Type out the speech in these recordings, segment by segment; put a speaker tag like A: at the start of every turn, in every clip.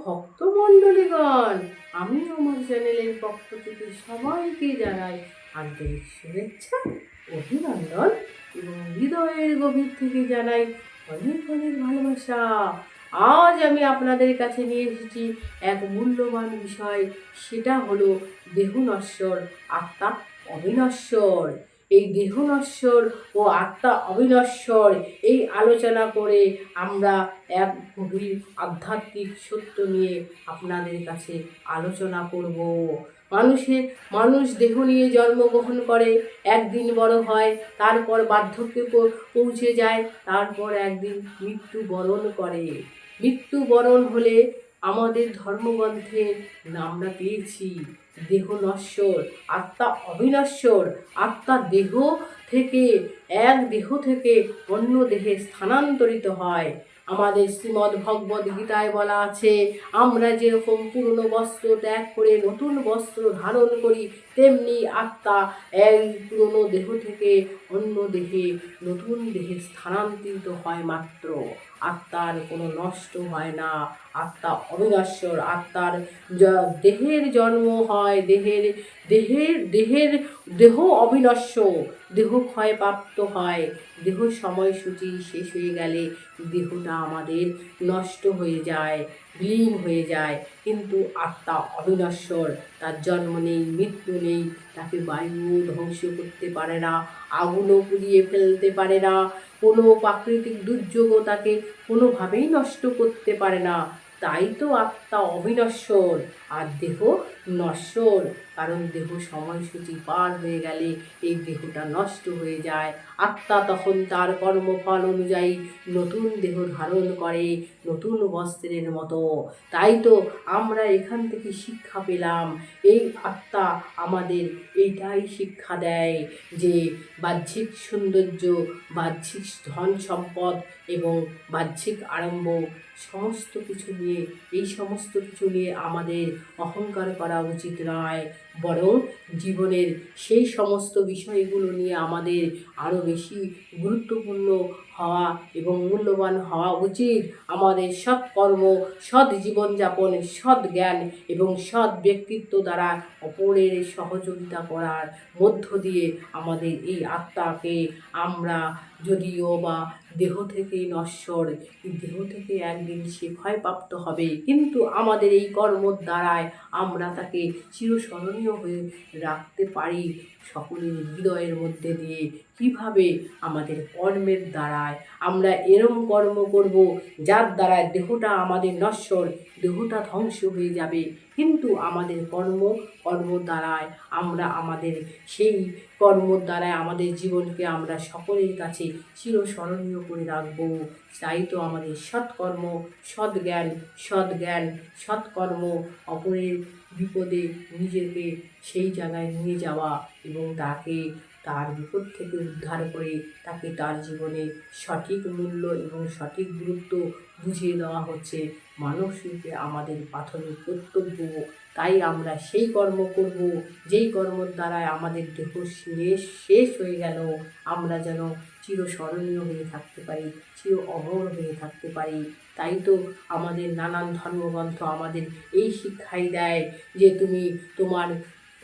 A: ভক্তমণ্ডলীগণ, আমি আমার চ্যানেলের পক্ষ থেকে সবাইকে জানাই আন্তরিক শুভেচ্ছা, অভিনন্দন এবং হৃদয়ের গভীর থেকে জানাই অনেক অনেক ভালোবাসা। আজ আমি আপনাদের কাছে নিয়ে এসেছি এক মূল্যবান বিষয়, সেটা হলো দেহ নশ্বর, আত্মা অবিনশ্বর। এই দেহ নশ্বর ও আত্মা অবিনশ্বর এই আলোচনা করে আমরা এক গভীর আধ্যাত্মিক সত্য নিয়ে আপনাদের কাছে আলোচনা করব। মানুষ দেহ নিয়ে জন্মগ্রহণ করে, একদিন বড় হয়, তারপর বার্ধক্যে পৌঁছে যায়, তারপর একদিন মৃত্যুবরণ করে। মৃত্যুবরণ হলে আমাদের ধর্মগ্রন্থে আমরা পেয়েছি দেহ নশ্বর, আত্মা অবিনশ্বর। আত্মা এক দেহ থেকে অন্য দেহে স্থানান্তরিত হয়। আমাদের শ্রীমদ্ ভগবদ গীতায় বলা আছে, আমরা যেরকম পুরনো বস্ত্র ত্যাগ করে নতুন বস্ত্র ধারণ করি, তেমনি আত্মা এক পুরনো দেহ থেকে অন্য দেহে নতুন দেহে স্থানান্তরিত হয় মাত্র। আত্মার কোনো নষ্ট হয় না, আত্মা অবিনশ্বর। আত্মার দেহের জন্ম হয়, দেহ অবিনশ্বর, দেহ ক্ষয়প্রাপ্ত হয়। দেহ সময়সূচি শেষ হয়ে গেলে দেহটা আমাদের নষ্ট হয়ে যায়, বিলীন হয়ে যায়। কিন্তু আত্মা অবিনশ্বর, তার জন্ম নেই, মৃত্যু নেই, তাকে বায়ুও ধ্বংস করতে পারে না, আগুনও পুড়িয়ে ফেলতে পারে না, কোনো প্রাকৃতিক দুর্যোগও তাকে কোনোভাবেই নষ্ট করতে পারে না। তাই তো আত্মা অবিনশ্বর আর দেহ নশ্বর, কারণ দেহ সময়সূচি পার হয়ে গেলে এই দেহটা নষ্ট হয়ে যায়। আত্মা তখন তার কর্মফল অনুযায়ী নতুন দেহ ধারণ করে, নতুন বস্ত্রের মতো। তাই তো আমরা এখান থেকে শিক্ষা পেলাম, এই আত্মা আমাদের এইটাই শিক্ষা দেয় যে বাহ্যিক সৌন্দর্য, বাহ্যিক ধন সম্পদ এবং বাহ্যিক আড়ম্বর এই সমস্ত কিছু নিয়ে আমাদের অহংকার করা উচিত নয়, বরং জীবনের সেই সমস্ত বিষয়গুলো নিয়ে আমাদের আরও বেশি গুরুত্বপূর্ণ হওয়া এবং মূল্যবান হওয়া উচিত। আমাদের সৎকর্ম, সৎ জীবনযাপন, সৎ জ্ঞান এবং সৎ ব্যক্তিত্ব দ্বারা অপরের সহযোগিতা করার মধ্য দিয়ে আমাদের এই আত্মাকে আমরা যদিও বা দেহ থেকেই নশ্বর, দেহ থেকে একদিন সে ক্ষয়প্রাপ্ত হবে, কিন্তু আমাদের এই কর্মর দ্বারায় আমরা তাকে চিরস্মরণীয় হয়ে রাখতে পারি সকলের হৃদয়ের মধ্যে দিয়ে। কিভাবে? আমাদের কর্মের দ্বারায়। আমরা এরম কর্ম করব যার দ্বারা দেহটা আমাদের নশ্বর, দেহটা ধ্বংস হয়ে যাবে, কিন্তু আমাদের কর্ম দ্বারায় আমরা সেই কর্মর দ্বারায় আমাদের জীবনকে আমরা সকলের কাছে চিরস্মরণীয় করে রাখব। তাই তো আমাদের সৎকর্ম, সৎজ্ঞান, সৎকর্ম, অপরের বিপদে নিজেকে সেই জায়গায় নিয়ে যাওয়া এবং তাকে তার বিপদ থেকে উদ্ধার করে তাকে তার জীবনে সঠিক মূল্য এবং সঠিক গুরুত্ব বুঝিয়ে দেওয়া হচ্ছে মানবরূপে আমাদের প্রাথমিক কর্তব্য। তাই আমরা সেই কর্ম করব যেই কর্মর দ্বারায় আমাদের দেহ শেষ হয়ে গেল আমরা যেন চিরস্মরণীয় হয়ে থাকতে পারি, চির অমর হয়ে থাকতে পারি। তাই তো আমাদের নানান ধর্মগ্রন্থ আমাদের এই শিক্ষাই দেয় যে তুমি তোমার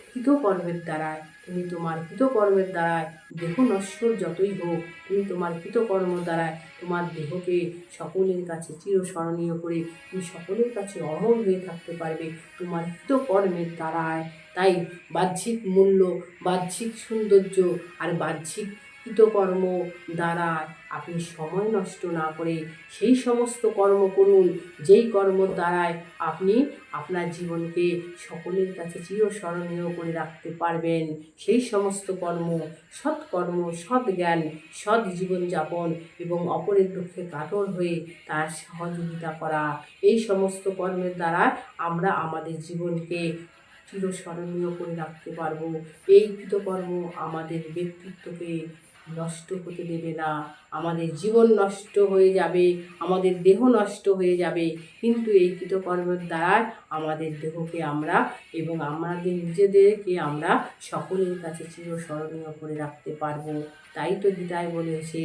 A: কৃতকর্মের দ্বারায় দেহ নশ্বর যতই হোক, তুমি তোমার কৃতকর্ম দ্বারায় তোমার দেহকে সকলের কাছে চিরস্মরণীয় করে তুমি সকলের কাছে অমর হয়ে থাকতে পারবে তোমার কৃতকর্মের দ্বারায়। তাই বাহ্যিক মূল্য, বাহ্যিক সৌন্দর্য আর বাহ্যিক কৃতকর্ম দ্বারা আপনি সময় নষ্ট না করে সেই সমস্ত কর্ম করুন যেই কর্মর দ্বারায় আপনি আপনার জীবনকে সকলের কাছে চিরস্মরণীয় করে রাখতে পারবেন। সেই সমস্ত সৎকর্ম, সৎ জ্ঞান, সৎ জীবনযাপন এবং অপরের দুঃখে কাতর হয়ে তার সহযোগিতা করা, এই সমস্ত কর্মের দ্বারা আমরা আমাদের জীবনকে চিরস্মরণীয় করে রাখতে পারবো। এই কৃতকর্ম আমাদের ব্যক্তিত্বকে নষ্ট হতে দেবে না। আমাদের জীবন নষ্ট হয়ে যাবে, আমাদের দেহ নষ্ট হয়ে যাবে, কিন্তু এই কৃতকর্মের দ্বারা আমাদের দেহকে আমরা এবং আমাদের নিজেদেরকে আমরা সকলের কাছে চিরস্মরণীয় করে রাখতে পারবো। তাই তো গীতায় বলেছে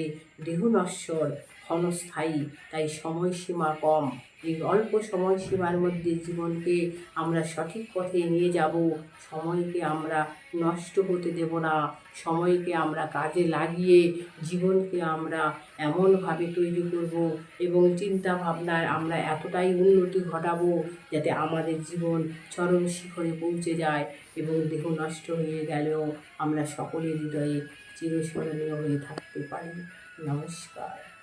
A: দেহ নশ্বর, ক্ষণস্থায়ী, তাই সময়সীমা কম। এই অল্প সময়সীমার মধ্যে জীবনকে আমরা সঠিক পথে নিয়ে যাব। সময়কে আমরা নষ্ট হতে দেব না। সময়কে আমরা কাজে লাগিয়ে জীবনকে আমরা এমনভাবে তৈরি করব এবং চিন্তা ভাবনায় আমরা এতটাই উন্নতি ঘটাবো যাতে আমাদের জীবন চরম শিখরে পৌঁছে যায় এবং দেহ নষ্ট হয়ে গেলেও আমরা সকলের হৃদয়ে চিরস্মরণীয় হয়ে থাকতে পারি। নমস্কার।